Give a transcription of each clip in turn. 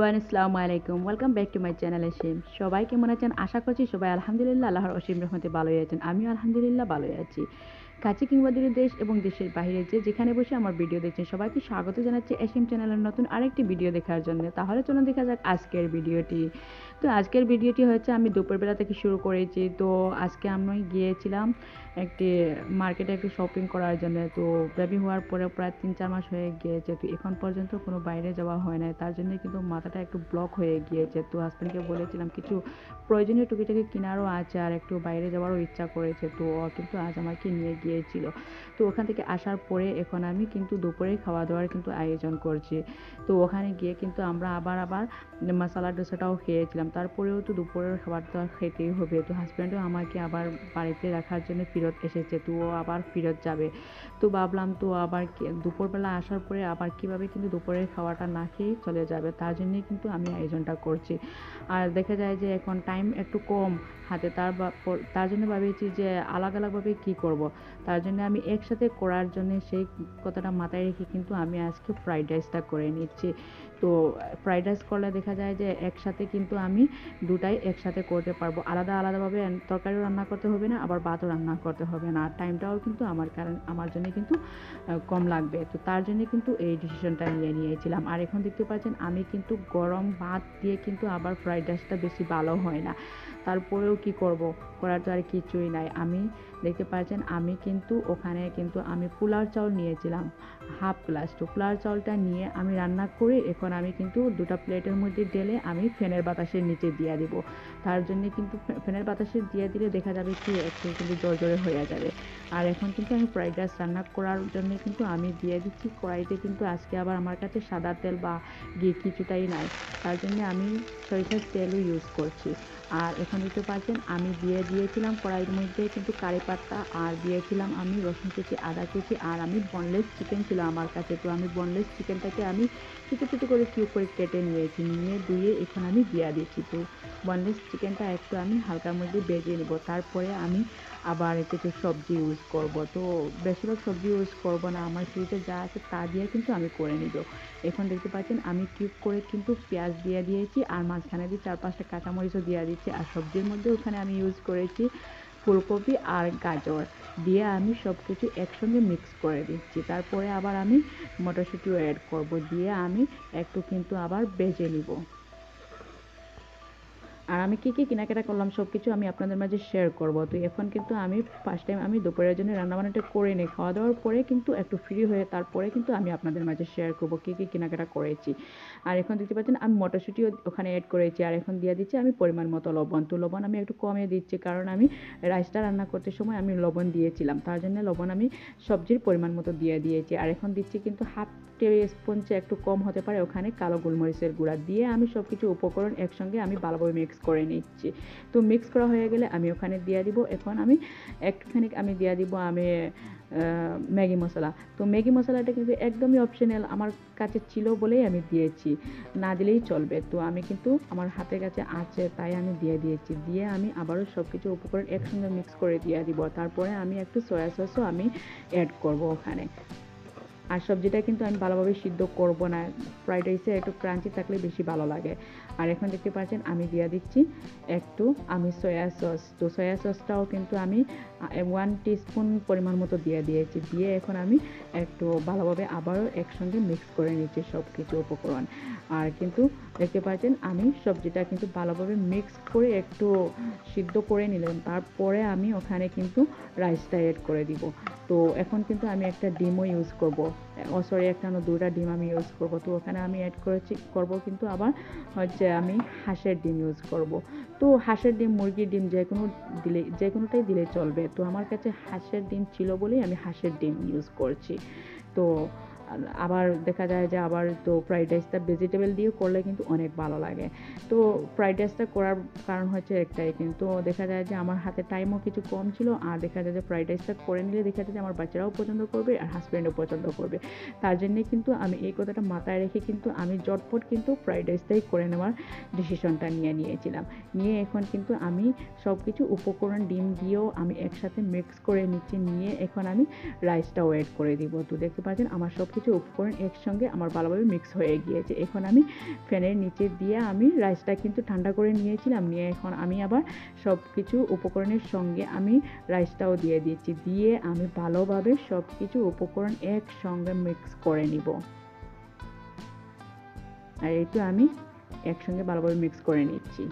Everyone, আসসালামু আলাইকুম। Welcome back to my channel এশিম। সবাই কেমন আছেন? আশা করছি সবাই আলহামদুলিল্লাহ আল্লাহর অসীম রহমতে ভালোই আছেন। আমিও আলহামদুলিল্লাহ ভালোই আছি। কাছে কিংবা দূরে দেশ এবং দেশের বাইরে যেখানে বসে আমার ভিডিও দেখছেন সবাইকে স্বাগত জানাচ্ছি এশিম চ্যানেলের নতুন আরেকটি ভিডিও দেখার জন্য। তাহলে চলুন দেখা যাক আজকের ভিডিওটি। তো আজকের ভিডিওটি হচ্ছে আমি দুপুরবেলা থেকে শুরু করেছি। তো আজকে আমি গিয়েছিলাম একটি মার্কেটে একটু শপিং করার জন্য। তো বেবি হওয়ার পরে প্রায় ৩-৪ মাস হয়ে গিয়েছে। তো এখন পর্যন্ত কোনো বাইরে যাওয়া হয় নাই। তার জন্যই কিন্তু মাথাটা একটু ব্লক হয়ে গিয়েছে। তো হাসব্যান্ডকে বলেছিলাম কিছু প্রয়োজনীয় টুকিটাকি কেনারও আছে আর একটু বাইরে যাওয়ারও ইচ্ছা করেছে। তো ও কিন্তু আজ আমাকে নিয়ে গিয়েছিল। তো ওখান থেকে আসার পরে এখন আমি কিন্তু দুপুরে খাওয়া দাওয়ার কিন্তু আয়োজন করছি। তো ওখানে গিয়ে কিন্তু আমরা আবার মশলা ডোসাটাও খেয়েছিলাম। তারপরেও তো দুপুরের খাবারটা খেতেই হবে। তো হাসব্যান্ডও আমাকে আবার বাড়িতে রাখার জন্য ফেরত এসেছে। তো ও আবার ফেরত যাবে। তো ভাবলাম তো আবার দুপুরবেলা আসার পরে আবার কীভাবে কিন্তু দুপুরের খাওয়াটা না খেয়েই চলে যাবে। তার জন্যই কিন্তু আমি আয়োজনটা করছি। আর দেখা যায় যে এখন টাইম একটু কম হাতে, তার জন্য ভাবিয়েছি যে আলাদাভাবে কী করব। তার জন্য আমি একসাথে করার জন্য সেই কথাটা মাথায় রেখে কিন্তু আমি আজকে ফ্রাইড রাইসটা করে নিচ্ছি। তো ফ্রাইড রাইস করলে দেখা যায় যে একসাথে কিন্তু আমি দুটাই একসাথে করতে পারবো। আলাদাভাবে তরকারিও রান্না করতে হবে না, আবার ভাতও রান্না করতে হবে না। টাইমটাও কিন্তু আমার জন্য কিন্তু কম লাগবে। তো তার জন্য কিন্তু এই ডিসিশনটা নিয়েছিলাম। আর এখন দেখতে পাচ্ছেন আমি কিন্তু গরম ভাত দিয়ে কিন্তু আবার ফ্রাইড রাইসটা বেশি ভালো হয় না। তারপরেও কি করব, করার তো আর কিছুই নাই। আমি দেখতে পাচ্ছেন আমি কিন্তু ওখানে কিন্তু আমি পোলাও চাউল নিয়েছিলাম হাফ গ্লাস। তো পোলাও চাউলটা নিয়ে আমি রান্না করে এখন আমি কিন্তু দুটা প্লেটের মধ্যে ঢেলে আমি ফ্যানের বাতাসের নিচে দিয়ে দিব। তার জন্য কিন্তু ফ্যানের বাতাসে দিয়ে দিলে দেখা যাবে কি একটু কিন্তু জোরে হয়ে যাবে। আর এখন কিন্তু আমি ফ্রাইড রাইস রান্না করার জন্য কিন্তু আমি দিয়ে দিচ্ছি কড়াইতে। কিন্তু আজকে আবার আমার কাছে সাদা তেল বা ঘি কিছুটাই নাই। তার জন্য আমি সরিষার তেলও ইউজ করছি। আর এখন দেখতে পাচ্ছেন আমি দিয়ে দিয়েছিলাম কড়াইয়ের মধ্যে কিন্তু কারি পাতা, আর দিয়েছিলাম আমি রসুন কুচি, আদা কুচি, আর আমি বোনলেস চিকেন ছিল আমার কাছে। তো আমি বোনলেস চিকেনটাকে আমি ছোটো করে কিউব করে কেটে নিয়েছি, নিয়ে ধুয়ে এখন আমি দিয়ে দিচ্ছি। তো বোনলেস চিকেনটা একটু আমি হালকার মধ্যে ভেজে নেব। তারপরে আমি আবার কিছু সবজি ইউজ করব। তো বেশিরভাগ সবজি ইউজ করব না, আমার ফ্রিজে যা আছে তা দিয়ে কিন্তু আমি করে নিব। এখন দেখতে পাচ্ছেন আমি কিউব করে কিন্তু পেঁয়াজ দিয়ে দিয়েছি, আর মাঝখানে দিয়ে 4-5টা কাঁচামরিচও দিয়ে দিচ্ছি। আর সবজির মধ্যে ওখানে আমি ইউজ করেছি ফুলকপি আর গাজর দিয়ে আমি সব কিছু একসঙ্গে মিক্স করে দিচ্ছি। তারপরে আবার আমি মটরশুঁটিও অ্যাড করব, দিয়ে আমি একটু কিন্তু আবার ভেজে নিব। আর আমি কী কেনাকাটা করলাম সব কিছু আমি আপনাদের মাঝে শেয়ার করব। তো এখন কিন্তু আমি ফার্স্ট টাইম আমি দুপুরের জন্য রান্নাবান্নাটা করে নিই। খাওয়া দাওয়ার পরে কিন্তু একটু ফ্রি হয়ে তারপরে কিন্তু আমি আপনাদের মাঝে শেয়ার করব কী কেনাকাটা করেছি। আর এখন দেখতে পাচ্ছেন আমি মটরশুঁটিও ওখানে অ্যাড করেছি। আর এখন দিয়ে দিচ্ছি আমি পরিমাণ মতো লবণ। তো লবণ আমি একটু কমে দিচ্ছি, কারণ আমি রাইসটা রান্না করতে সময় আমি লবণ দিয়েছিলাম। তার জন্য লবণ আমি সবজির পরিমাণ মতো দিয়ে দিয়েছি। আর এখন দিচ্ছি কিন্তু হাফ টেবিল স্পুন চেয়ে একটু কম হতে পারে ওখানে কালো গোলমরিচের গুঁড়া দিয়ে আমি সব কিছু উপকরণ একসঙ্গে আমি ভালোভাবে মিক্স করে নিচ্ছি। তো মিক্স করা হয়ে গেলে আমি ওখানে দিয়ে দিব, এখন আমি একটুখানি আমি দিয়ে দিব আমি ম্যাগি মশলা। তো ম্যাগি মশলাটা কিন্তু একদমই অপশনাল, আমার কাছে ছিল বলেই আমি দিয়েছি, না দিলেই চলবে। তো আমি কিন্তু আমার হাতের কাছে আছে তাই আমি দিয়ে দিয়েছি। দিয়ে আমি আবারও সব কিছু উপকরণ একসঙ্গে মিক্স করে দিয়ে দিব। তারপরে আমি একটু সয়া সসও আমি অ্যাড করব ওখানে। আর সবজিটা কিন্তু আমি ভালোভাবে সিদ্ধ করব না, ফ্রাইড রাইসে একটু ক্রাঞ্চি থাকলে বেশি ভালো লাগে। আর এখন দেখতে পাচ্ছেন আমি দিয়ে দিচ্ছি একটু আমি সয়া সস। তো সয়া সসটাও কিন্তু আমি 1 টিস্পুন পরিমাণ মতো দিয়ে দিয়েছি। দিয়ে এখন আমি একটু ভালোভাবে আবারও একসঙ্গে মিক্স করে নিচ্ছি সব কিছু উপকরণ। আর কিন্তু দেখতে পাচ্ছেন আমি সবজিটা কিন্তু ভালোভাবে মিক্স করে একটু সিদ্ধ করে নিলাম। তারপরে আমি ওখানে কিন্তু রাইসটা অ্যাড করে দিব। তো এখন কিন্তু আমি একটা ডিমও ইউজ করব, একটা না দুটা ডিম আমি ইউজ করব। তো ওখানে আমি অ্যাড করব কিন্তু আবার হচ্ছে আমি হাঁসের ডিম ইউজ করব। তো হাঁসের ডিম, মুরগির ডিম যে কোনোটাই দিলে চলবে। তো আমার কাছে হাঁসের ডিম ছিল বলেই আমি হাঁসের ডিম ইউজ করছি। তো আবার দেখা যায় যে আবার তো ফ্রাইড রাইসটা ভেজিটেবল দিয়ে করলে কিন্তু অনেক ভালো লাগে। তো ফ্রাইড রাইসটা করার কারণ হচ্ছে একটাই, কিন্তু দেখা যায় যে আমার হাতে টাইমও কিছু কম ছিল। আর দেখা যায় যে ফ্রাইড রাইসটা করে নিলে দেখা যায় যে আমার বাচ্চারাও পছন্দ করবে আর হাজব্যান্ডও পছন্দ করবে। তার জন্যে কিন্তু আমি এই কথাটা মাথায় রেখে কিন্তু আমি ঝটপট কিন্তু ফ্রাইড রাইসটাই করে নেওয়ার ডিসিশনটা নিয়েছিলাম। নিয়ে এখন কিন্তু আমি সব কিছু উপকরণ ডিম দিয়েও আমি একসাথে মিক্স করে নিচ্ছি। নিয়ে এখন আমি রাইসটাও অ্যাড করে দিব। তো দেখতে পাচ্ছেন আমার সব কিছু কিছু উপকরণ একসঙ্গে আমার ভালোভাবে মিক্স হয়ে গিয়েছে। এখন আমি ফ্যানের নিচে দিয়ে আমি রাইসটা কিন্তু ঠান্ডা করে নিয়েছিলাম, নিয়ে এখন আমি আবার সব কিছু উপকরণের সঙ্গে আমি রাইসটাও দিয়ে দিচ্ছি, দিয়ে আমি ভালোভাবে সব কিছু উপকরণ একসঙ্গে মিক্স করে নিব। আর এই তো আমি একসঙ্গে ভালোভাবে মিক্স করে নিচ্ছি।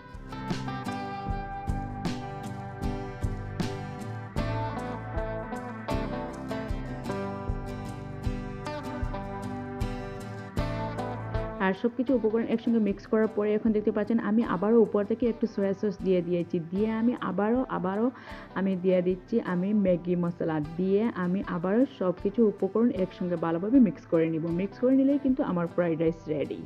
আর সব কিছু উপকরণ একসঙ্গে মিক্স করার পরে এখন দেখতে পাচ্ছেন আমি আবারও উপর থেকে একটু সয়া সস দিয়ে দিয়েছি, দিয়ে আমি আবারও আমি দিয়ে দিচ্ছি আমি ম্যাগি মশলা, দিয়ে আমি আবারও সব কিছু উপকরণ একসঙ্গে ভালোভাবে মিক্স করে নিব। মিক্স করে নিলেই কিন্তু আমার ফ্রাইড রাইস রেডি।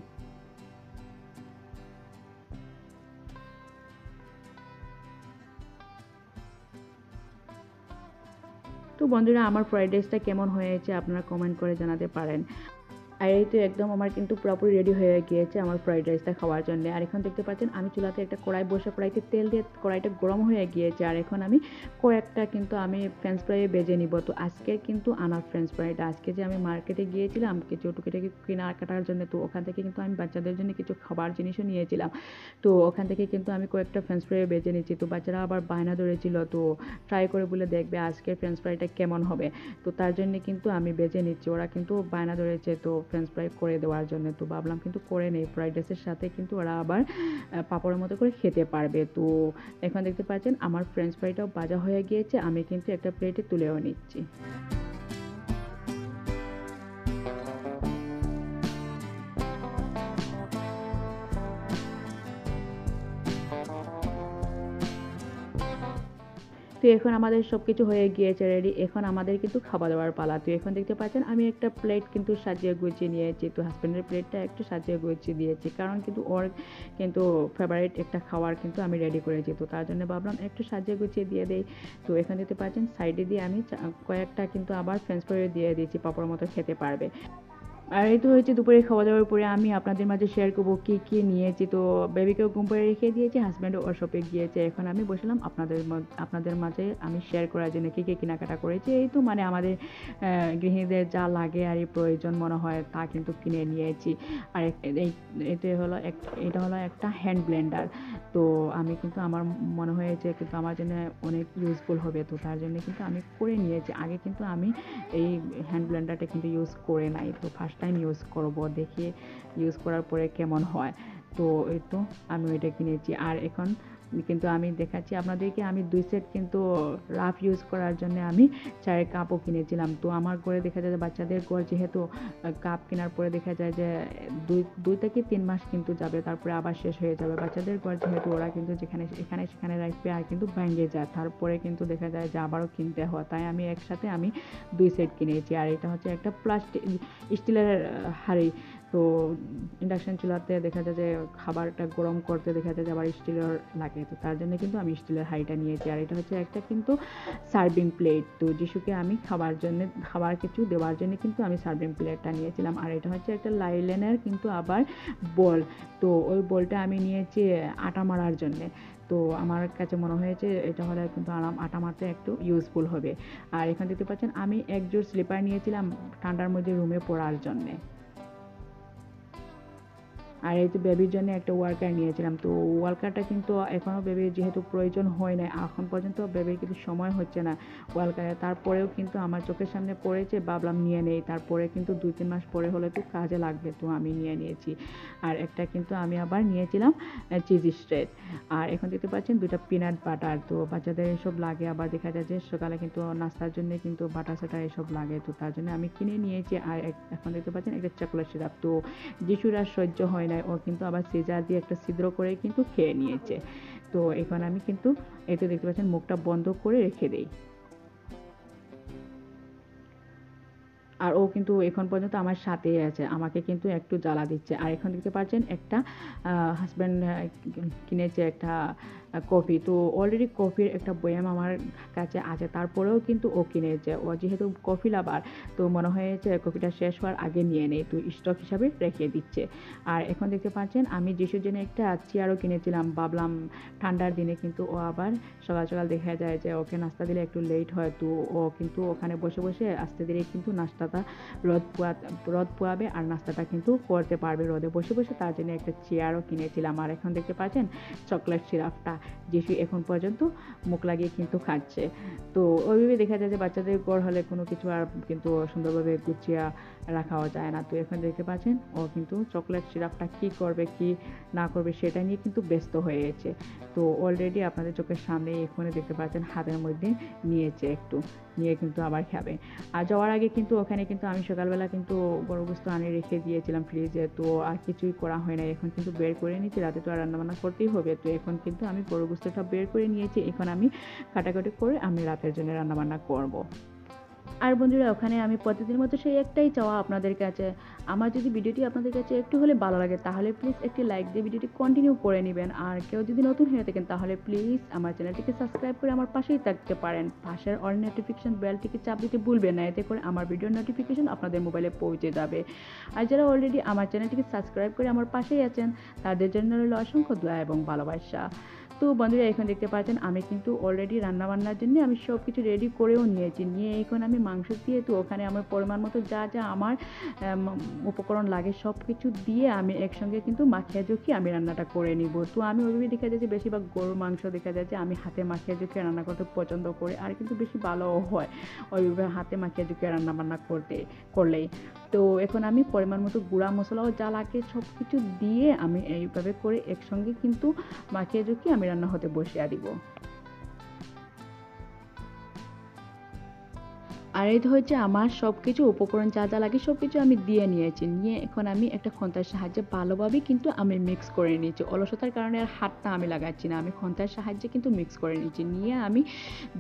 তো বন্ধুরা, আমার ফ্রাইড রাইসটা কেমন হয়েছে আপনারা কমেন্ট করে জানাতে পারেন। আর এই তো একদম আমার কিন্তু পুরোপুরি রেডি হয়ে গিয়েছে আমার ফ্রাইড রাইসটা খাওয়ার জন্য। আর এখন দেখতে পাচ্ছেন আমি চুলাতে একটা কড়াই বসে, কড়াইতে তেল দিয়ে কড়াইটা গরম হয়ে গিয়েছে। আর এখন আমি কয়েকটা কিন্তু আমি ফ্রেঞ্চ ফ্রাই ভেজে নিব। তো আজকে কিন্তু আনা ফ্রেঞ্চ ফ্রাইটা, আজকে যে আমি মার্কেটে গিয়েছিলাম কিছু টুকিটাকি কেনাকাটার জন্য, তো ওখান থেকে কিন্তু আমি বাচ্চাদের জন্য কিছু খাবার জিনিসও নিয়েছিলাম। তো ওখান থেকে কিন্তু আমি কয়েকটা ফ্রেঞ্চ ফ্রাই ভেজে নিচ্ছি। তো বাচ্চারা আবার বায়না ধরেছিল, তো ট্রাই করে বলে দেখবে আজকের ফ্রেঞ্চ ফ্রাইটা কেমন হবে। তো তার জন্য কিন্তু আমি ভেজে নিচ্ছি, ওরা কিন্তু বায়না ধরেছে তো ফ্রেঞ্চ ফ্রাই করে দেওয়ার জন্য। তো ভাবলাম কিন্তু করে নেই, ফ্রাইড রাইসের সাথে কিন্তু ওরা আবার পাঁপড়ের মতো করে খেতে পারবে। তো এখন দেখতে পাচ্ছেন আমার ফ্রেঞ্চ ফ্রাইটাও ভাজা হয়ে গিয়েছে, আমি কিন্তু একটা প্লেটে তুলেও নিচ্ছি। তো এখন আমাদের সব কিছু হয়ে গিয়েছে রেডি, এখন আমাদের কিন্তু খাওয়া দাওয়ার পালা। তো এখন দেখতে পাচ্ছেন আমি একটা প্লেট কিন্তু সাজিয়ে গুছিয়ে নিয়েছি। তো হাজব্যান্ডের প্লেটটা একটু সাজিয়ে গুছিয়ে দিয়েছি, কারণ কিন্তু ওর কিন্তু ফেভারিট একটা খাবার কিন্তু আমি রেডি করেছি। তো তার জন্য ভাবলাম একটু সাজিয়ে গুছিয়ে দিয়ে দেই। তো এখন দেখতে পাচ্ছেন সাইডে দিয়ে আমি কয়েকটা কিন্তু আবার ফ্রেঞ্চ ফ্রাই দিয়ে দিয়েছি, পাঁপড়ের মতো খেতে পারবে। আর এই তো হয়েছে দুপুরে খাওয়া দাওয়ার পরে আমি আপনাদের মাঝে শেয়ার করবো কী কী নিয়েছি। তো বেবিকেও ঘুম পাড়িয়ে রেখে দিয়েছি, হাজব্যান্ডও ওর শপে গিয়েছে। এখন আমি বসলাম আপনাদের মাঝে আমি শেয়ার করার জন্য কী কী কেনাকাটা করেছি। এই তো মানে আমাদের গৃহিণীদের যা লাগে আর এই প্রয়োজন মনে হয় তা কিন্তু কিনে নিয়েছি। আর এটা হলো একটা হ্যান্ড ব্লেন্ডার। তো আমি কিন্তু আমার মনে হয়েছে কিন্তু আমার জন্য অনেক ইউজফুল হবে, তো তার জন্য কিন্তু আমি করে নিয়েছি। আগে কিন্তু আমি এই হ্যান্ড ব্লেন্ডারটা কিন্তু ইউজ করে নাই, তো ফার্স্ট টাইম ইউজ করব, দেখি ইউজ করার পরে কেমন হয়। তো এই তো আমি ওইটা কিনেছি। আর এখন কিন্তু আমি দেখাচ্ছি আপনাদেরকে, আমি 2 সেট কিন্তু রাফ ইউজ করার জন্য আমি চায়ের কাপও কিনেছিলাম। তো আমার ঘরে দেখা যায় যে বাচ্চাদের ঘর যেহেতু কাপ কেনার পরে দেখা যায় যে 2 থেকে 3 মাস কিন্তু যাবে, তারপরে আবার শেষ হয়ে যাবে। বাচ্চাদের ঘর যেহেতু ওরা কিন্তু যেখানে এখানে সেখানে রাখবে আর কিন্তু ভেঙে যায়, তারপরে কিন্তু দেখা যায় যে আবারও কিনতে হয়। তাই আমি একসাথে 2 সেট কিনেছি। আর এটা হচ্ছে একটা স্টিলের হাঁড়ি। তো ইন্ডাকশন চুলাতে দেখা যায় যে খাবারটা গরম করতে দেখা যায় যে আবার স্টিলের লাগে, তো তার জন্য কিন্তু আমি স্টিলের হাঁড়িটা নিয়েছি। আর এটা হচ্ছে একটা কিন্তু সার্ভিং প্লেট। তো যিশুকে আমি খাবার কিছু দেওয়ার জন্য কিন্তু আমি সার্ভিং প্লেটটা নিয়েছিলাম। আর এটা হচ্ছে একটা লাইলেনের কিন্তু আবার বল। তো ওই বলটা আমি নিয়েছি আটা মারার জন্যে। তো আমার কাছে মনে হয়েছে এটা হলে কিন্তু আটা মারতে একটু ইউজফুল হবে। আর এখানে দেখতে পাচ্ছেন আমি এক জোড় স্লিপার নিয়েছিলাম ঠান্ডার মধ্যে রুমে পরার জন্যে। আর এই তো বেবির জন্য একটা ওয়ার্কার নিয়েছিলাম। তো ওয়ার্কারটা কিন্তু এখনও বেবির যেহেতু প্রয়োজন হয় না, এখন পর্যন্ত বেবির কিন্তু সময় হচ্ছে না ওয়ার্কারে, তারপরেও কিন্তু আমার চোখের সামনে পড়েছে, ভাবলাম নিয়ে নেই। তারপরে কিন্তু 2-3 মাস পরে হলে একটু কাজে লাগবে, তো আমি নিয়ে নিয়েছি। আর একটা কিন্তু আমি আবার নিয়েছিলাম চিজ স্ট্রেট। আর এখন দেখতে পাচ্ছেন 2টা পিনাট বাটার। তো বাচ্চাদের এসব লাগে, আবার দেখা যায় যে সকালে কিন্তু নাস্তার জন্য কিন্তু বাটার সাটার এসব লাগে, তো তার জন্য আমি কিনে নিয়েছি। আর এখন দেখতে পাচ্ছেন একটা চকলেট সিরাপ। তো যিশুর আর সহ্য হয় না, ও কিন্তু আবার সিজার দিয়ে একটা ছিদ্র করে কিন্তু খেয়ে নিয়েছে। তো এখন আমি কিন্তু এই তো দেখতে পাচ্ছেন মুখটা বন্ধ করে রেখে দেই। আর ও কিন্তু এখন পর্যন্ত আমার সাথেই আছে, আমাকে কিন্তু একটু জ্বালা দিচ্ছে। আর এখন দেখতে পাচ্ছেন একটা হাজব্যান্ড কিনেছে একটা কফি। তো অলরেডি কফির একটা বয়াম আমার কাছে আছে, তারপরেও কিন্তু ও কিনেছে। ও যেহেতু কফি লাভার, তো মনে হয়েছে কফিটা শেষ হওয়ার আগে নিয়ে নেই, তো স্টক হিসাবে রেখে দিচ্ছে। আর এখন দেখতে পাচ্ছেন আমি যিশুর জন্য একটা চেয়ারও কিনেছিলাম, ভাবলাম ঠান্ডার দিনে কিন্তু ও আবার সকাল সকাল দেখা যায় যে ওকে নাস্তা দিলে একটু লেট হয়, তো ও কিন্তু ওখানে বসে বসে আস্তে ধীরে কিন্তু নাস্তা নাস্তাটা রোদ পোয়াবে আর নাস্তাটা কিন্তু করতে পারবে রোদে বসে বসে। তার জন্য একটা চেয়ারও কিনেছিলাম। আর এখন দেখতে পাচ্ছেন চকলেট সিরাপটা যিশু এখন পর্যন্ত মুখ লাগিয়ে কিন্তু খাচ্ছে। তো ওইভাবে দেখা যায় যে বাচ্চাদের ঘর হলে কোনো কিছু আর কিন্তু সুন্দরভাবে গুছিয়ে রাখাও যায় না। তো এখন দেখতে পাচ্ছেন ও কিন্তু চকলেট সিরাপটা কী করবে কি না করবে সেটা নিয়ে কিন্তু ব্যস্ত হয়ে গেছে। তো অলরেডি আপনাদের চোখের সামনে এখানে দেখতে পাচ্ছেন হাতের মধ্যে নিয়েছে, একটু নিয়ে কিন্তু আবার খাবে। আর যাওয়ার আগে কিন্তু ওখানে কিন্তু আমি সকালবেলা কিন্তু গরু গোস্ত আনি রেখে দিয়েছিলাম ফ্রিজে। তো আর কিছুই করা হয় না, এখন কিন্তু বের করে নিয়েছি, রাতে তো আর রান্নাবান্না করতেই হবে। তো এখন কিন্তু আমি গরু গোস্তটা বের করে নিয়েছি, এখন আমি কাটাকাটি করে আমি রাতের জন্য রান্নাবান্না করব। আর বন্ধুরা ওখানে আমি প্রতিদিনের মতো সেই একটাই চাওয়া আপনাদের কাছে, আমার যদি ভিডিওটি আপনাদের কাছে একটু হলে ভালো লাগে তাহলে প্লিজ একটি লাইক দিয়ে ভিডিওটি কন্টিনিউ করে নেবেন। আর কেউ যদি নতুন হয়ে থাকেন তাহলে প্লিজ আমার চ্যানেলটিকে সাবস্ক্রাইব করে আমার পাশেই থাকতে পারেন। পাশের অল নোটিফিকেশন বেলটিকে চাপ দিতে ভুলবেন না, এতে করে আমার ভিডিওর নোটিফিকেশন আপনাদের মোবাইলে পৌঁছে যাবে। আর যারা অলরেডি আমার চ্যানেলটিকে সাবস্ক্রাইব করে আমার পাশেই আছেন তাদের জন্য রইল অসংখ্য দোয়া এবং ভালোবাসা। তো বন্ধুরা এখন দেখতে পাচ্ছেন আমি কিন্তু অলরেডি রান্নাবান্নার জন্য আমি সব কিছু রেডি করেও নিয়েছি, নিয়ে এখন আমি মাংস দিয়ে তো ওখানে আমার পরিমাণ মতো যা যা আমার উপকরণ লাগে সব কিছু দিয়ে আমি একসঙ্গে কিন্তু মাখিয়ে জুখিয়ে আমি রান্নাটা করে নিব। তো আমি ওইভাবে দেখা যায় যে বেশিরভাগ গরুর মাংস দেখা যায় যে আমি হাতে মাখিয়ে জুখিয়ে রান্না করতে পছন্দ করি, আর কিন্তু বেশি ভালোও হয় ওইভাবে হাতে মাখিয়ে জুখিয়ে রান্নাবান্না করলেই। তো এখন আমি পরিমাণ মতো গুঁড়া মশলাও যা লাগে সব কিছু দিয়ে আমি এইভাবে করে একসঙ্গে কিন্তু মাখিয়ে জুখিয়ে আমি রান্না হতে বসিয়ে দিব। আর এই তো হচ্ছে আমার সব কিছু উপকরণ যা যা লাগে সব কিছু আমি দিয়ে নিয়েছি, নিয়ে এখন আমি একটা খন্তার সাহায্যে ভালোভাবে কিন্তু আমি মিক্স করে নিয়েছি। অলসতার কারণে আর হাতটা আমি লাগাচ্ছি না, আমি খন্তার সাহায্যে কিন্তু মিক্স করে নিয়েছি, নিয়ে আমি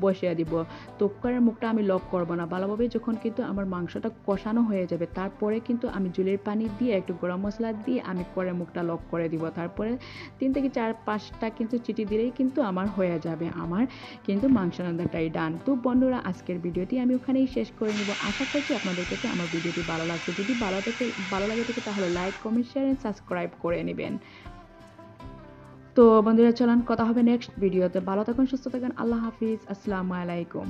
বসিয়ে দিব। তো কুকারের মুখটা আমি লক করব না, ভালোভাবে যখন কিন্তু আমার মাংসটা কষানো হয়ে যাবে তারপরে কিন্তু আমি জলের পানি দিয়ে একটু গরম মশলা দিয়ে আমি কুকারের মুখটা লক করে দিব। তারপরে 3 থেকে 4-5টা কিন্তু চিটি দিলেই কিন্তু আমার হয়ে যাবে, আমার কিন্তু মাংস রান্নাটাই ডান। তো বন্ধুরা আজকের ভিডিওটি আমি ওখানেই শেষ করে নিব। আশা করছি আপনাদের কাছে আমার ভিডিওটি ভালো লাগছে, যদি ভালো লাগে থাকে তাহলে like comment share and subscribe করে নেবেন। তো বন্ধুরা চলুন কথা হবে নেক্সট ভিডিওতে, ভালো থাকুন সুস্থ থাকুন, আল্লাহ হাফিজ, আসসালামু আলাইকুম।